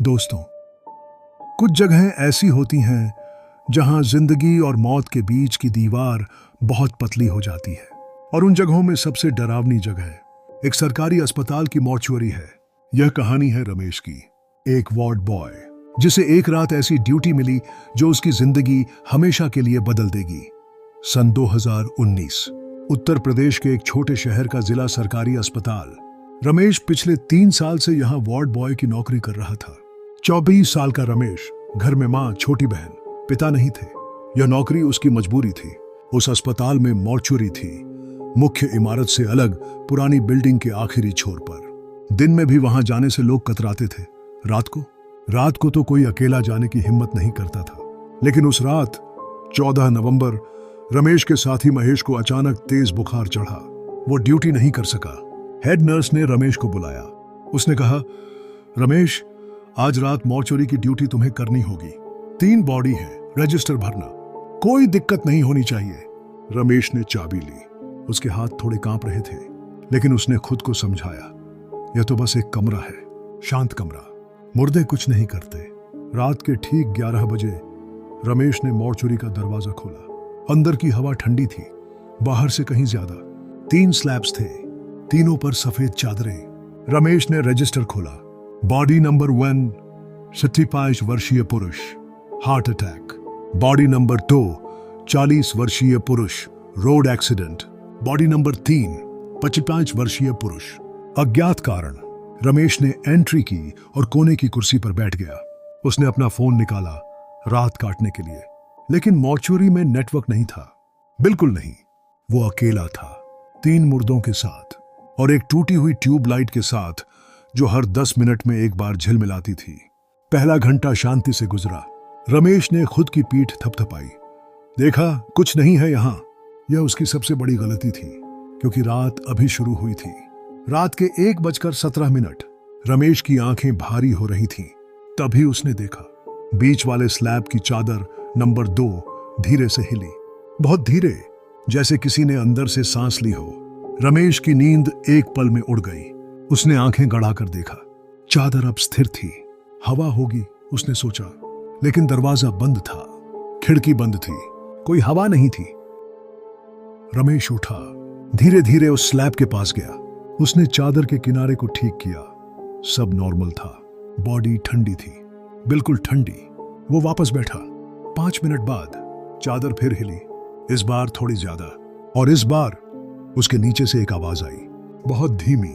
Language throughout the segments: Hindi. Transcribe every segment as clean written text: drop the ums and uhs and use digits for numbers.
दोस्तों, कुछ जगहें ऐसी होती हैं जहां जिंदगी और मौत के बीच की दीवार बहुत पतली हो जाती है। और उन जगहों में सबसे डरावनी जगह एक सरकारी अस्पताल की मॉर्चुअरी है। यह कहानी है रमेश की, एक वार्ड बॉय जिसे एक रात ऐसी ड्यूटी मिली जो उसकी जिंदगी हमेशा के लिए बदल देगी। सन 2019 उत्तर प्रदेश के एक छोटे शहर का जिला सरकारी अस्पताल। रमेश पिछले 3 साल से यहाँ वार्ड बॉय की नौकरी कर रहा था। 24 साल का रमेश, घर में माँ, छोटी बहन, पिता नहीं थे। यह नौकरी उसकी मजबूरी थी। उस अस्पताल में मॉर्चुअरी थी, मुख्य इमारत से अलग पुरानी बिल्डिंग के आखिरी छोर पर। दिन में भी वहां जाने से लोग कतराते थे। रात को तो कोई अकेला जाने की हिम्मत नहीं करता था। लेकिन उस रात 14 नवंबर रमेश के साथी महेश को अचानक तेज बुखार चढ़ा। वो ड्यूटी नहीं कर सका। हेड नर्स ने रमेश को बुलाया। उसने कहा, रमेश, आज रात मॉर्चुअरी की ड्यूटी तुम्हें करनी होगी। 3 बॉडी है, रजिस्टर भरना, कोई दिक्कत नहीं होनी चाहिए। रमेश ने चाबी ली। उसके हाथ थोड़े कांप रहे थे, लेकिन उसने खुद को समझाया, यह तो बस एक कमरा है, शांत कमरा, मुर्दे कुछ नहीं करते। रात के ठीक 11 बजे रमेश ने मॉर्चुअरी का दरवाजा खोला। अंदर की हवा ठंडी थी, बाहर से कहीं ज्यादा। 3 स्लैब्स थे, तीनों पर सफेद चादरें। रमेश ने रजिस्टर खोला। बॉडी नंबर 1, 57 वर्षीय पुरुष, हार्ट अटैक। बॉडी नंबर 2, 40 वर्षीय पुरुष, रोड एक्सीडेंट। बॉडी नंबर 3, 55 वर्षीय पुरुष, अज्ञात कारण। रमेश ने एंट्री की और कोने की कुर्सी पर बैठ गया। उसने अपना फोन निकाला रात काटने के लिए। लेकिन मॉर्चुअरी में नेटवर्क नहीं था, बिल्कुल नहीं। वो अकेला था, 3 मुर्दों के साथ और एक टूटी हुई ट्यूबलाइट के साथ जो हर 10 मिनट में एक बार झिलमिलाती थी। पहला घंटा शांति से गुजरा। रमेश ने खुद की पीठ थपथपाई। देखा, कुछ नहीं है यहां। यह उसकी सबसे बड़ी गलती थी, क्योंकि रात अभी शुरू हुई थी। रात के 1:17 रमेश की आंखें भारी हो रही थीं। तभी उसने देखा, बीच वाले स्लैब की चादर नंबर 2 धीरे से हिली, बहुत धीरे, जैसे किसी ने अंदर से सांस ली हो। रमेश की नींद एक पल में उड़ गई। उसने आंखें गड़ाकर देखा, चादर अब स्थिर थी। हवा होगी, उसने सोचा, लेकिन दरवाजा बंद था, खिड़की बंद थी, कोई हवा नहीं थी। रमेश उठा, धीरे धीरे उस स्लैब के पास गया। उसने चादर के किनारे को ठीक किया। सब नॉर्मल था। बॉडी ठंडी थी, बिल्कुल ठंडी। वो वापस बैठा। 5 मिनट बाद चादर फिर हिली, इस बार थोड़ी ज्यादा। और इस बार उसके नीचे से एक आवाज आई, बहुत धीमी,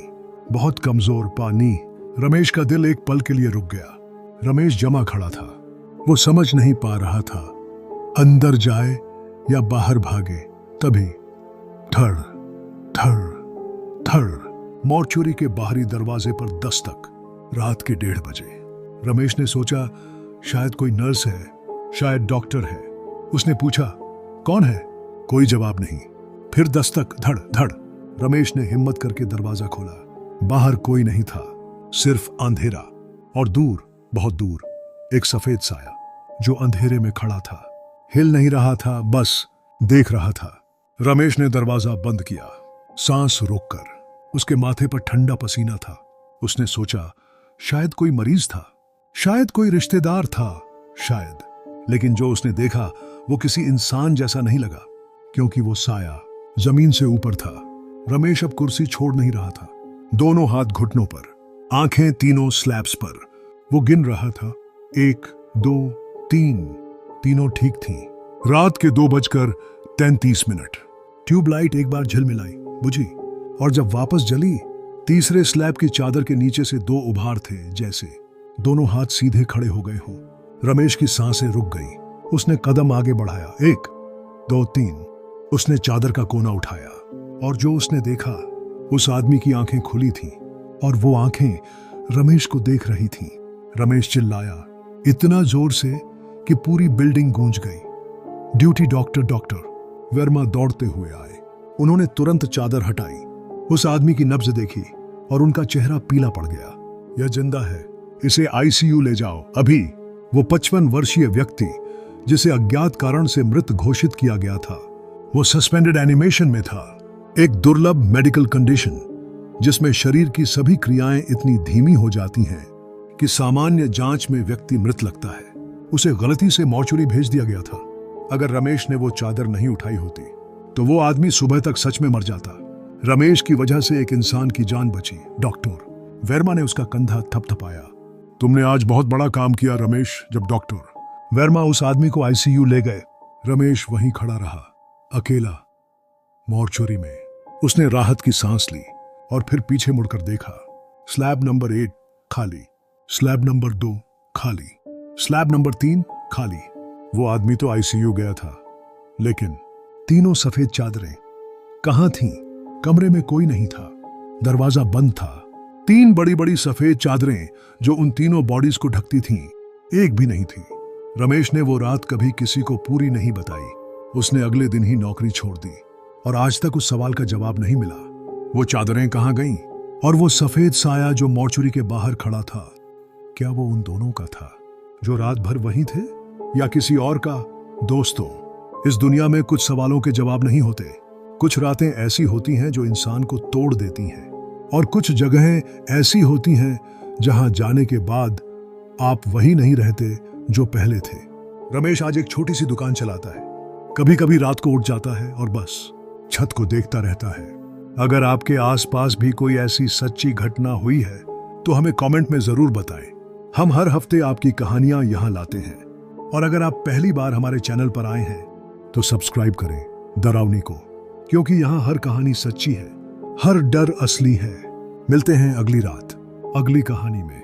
बहुत कमजोर। पानी। रमेश का दिल एक पल के लिए रुक गया। रमेश जमा खड़ा था। वो समझ नहीं पा रहा था, अंदर जाए या बाहर भागे। तभी धड़ धड़ धड़, मॉर्चुअरी के बाहरी दरवाजे पर दस्तक। रात के 1:30 बजे। रमेश ने सोचा, शायद कोई नर्स है, शायद डॉक्टर है। उसने पूछा, कौन है? कोई जवाब नहीं। फिर दस्तक, धड़ धड़। रमेश ने हिम्मत करके दरवाजा खोला। बाहर कोई नहीं था, सिर्फ अंधेरा। और दूर, बहुत दूर, एक सफेद साया जो अंधेरे में खड़ा था, हिल नहीं रहा था, बस देख रहा था। रमेश ने दरवाजा बंद किया, सांस रोककर। उसके माथे पर ठंडा पसीना था। उसने सोचा, शायद कोई मरीज था, शायद कोई रिश्तेदार था, शायद। लेकिन जो उसने देखा वो किसी इंसान जैसा नहीं लगा, क्योंकि वो साया जमीन से ऊपर था। रमेश अब कुर्सी छोड़ नहीं रहा था, दोनों हाथ घुटनों पर, आंखें तीनों स्लैब्स पर। वो गिन रहा था, 1, 2, 3। तीनों ठीक थीं। रात के 2:33। ट्यूबलाइट एक बार झिलमिलाई, बुझी, और जब वापस जली, तीसरे स्लैब की चादर के नीचे से 2 उभार थे, जैसे दोनों हाथ सीधे खड़े हो गए हों। रमेश की सांसें रुक गईं। उसने कदम आगे बढ़ाया, 1, 2, 3। उसने चादर का कोना उठाया और जो उसने देखा, उस आदमी की आंखें खुली थीं और वो आंखें रमेश को देख रही थीं। रमेश चिल्लाया, इतना जोर से कि पूरी बिल्डिंग गूंज गई। ड्यूटी डॉक्टर वर्मा दौड़ते हुए आए। उन्होंने तुरंत चादर हटाई, उस आदमी की नब्ज देखी और उनका चेहरा पीला पड़ गया। यह जिंदा है, इसे आईसीयू ले जाओ अभी। वो 55 वर्षीय व्यक्ति, जिसे अज्ञात कारण से मृत घोषित किया गया था, वो सस्पेंडेड एनिमेशन में था। एक दुर्लभ मेडिकल कंडीशन जिसमें शरीर की सभी क्रियाएं इतनी धीमी हो जाती हैं कि सामान्य जांच में व्यक्ति मृत लगता है, उसे गलती से मॉर्चुरी भेज दिया गया था। अगर रमेश ने वो चादर नहीं उठाई होती तो वो आदमी सुबह तक सच में मर जाता। रमेश की वजह से एक इंसान की जान बची। डॉक्टर वर्मा ने उसका कंधा थपथपाया। तुमने आज बहुत बड़ा काम किया रमेश। जब डॉक्टर वर्मा उस आदमी को आईसीयू ले गए, रमेश वहीं खड़ा रहा, अकेला मॉर्चुरी में। उसने राहत की सांस ली और फिर पीछे मुड़कर देखा। स्लैब नंबर 8 खाली, स्लैब नंबर 2 खाली, स्लैब नंबर 3 खाली। वो आदमी तो आईसीयू गया था, लेकिन तीनों सफेद चादरें कहां थीं? कमरे में कोई नहीं था, दरवाजा बंद था। 3 बड़ी बड़ी सफेद चादरें जो उन तीनों बॉडीज को ढकती थीं, एक भी नहीं थी। रमेश ने वो रात कभी किसी को पूरी नहीं बताई। उसने अगले दिन ही नौकरी छोड़ दी और आज तक उस सवाल का जवाब नहीं मिला। वो चादरें कहां गईं? और वो सफेद साया जो मॉर्चुरी के बाहर खड़ा था, क्या वो उन दोनों का था जो रात भर वहीं थे, या किसी और का? दोस्तों, इस दुनिया में कुछ सवालों के जवाब नहीं होते। कुछ रातें ऐसी होती हैं जो इंसान को तोड़ देती हैं, और कुछ जगहें ऐसी होती हैं जहां जाने के बाद आप वही नहीं रहते जो पहले थे। रमेश आज एक छोटी सी दुकान चलाता है। कभी कभी रात को उठ जाता है और बस छत को देखता रहता है। अगर आपके आसपास भी कोई ऐसी सच्ची घटना हुई है तो हमें कमेंट में जरूर बताएं। हम हर हफ्ते आपकी कहानियां यहां लाते हैं। और अगर आप पहली बार हमारे चैनल पर आए हैं तो सब्सक्राइब करें डरावनी को, क्योंकि यहां हर कहानी सच्ची है, हर डर असली है। मिलते हैं अगली रात अगली कहानी में।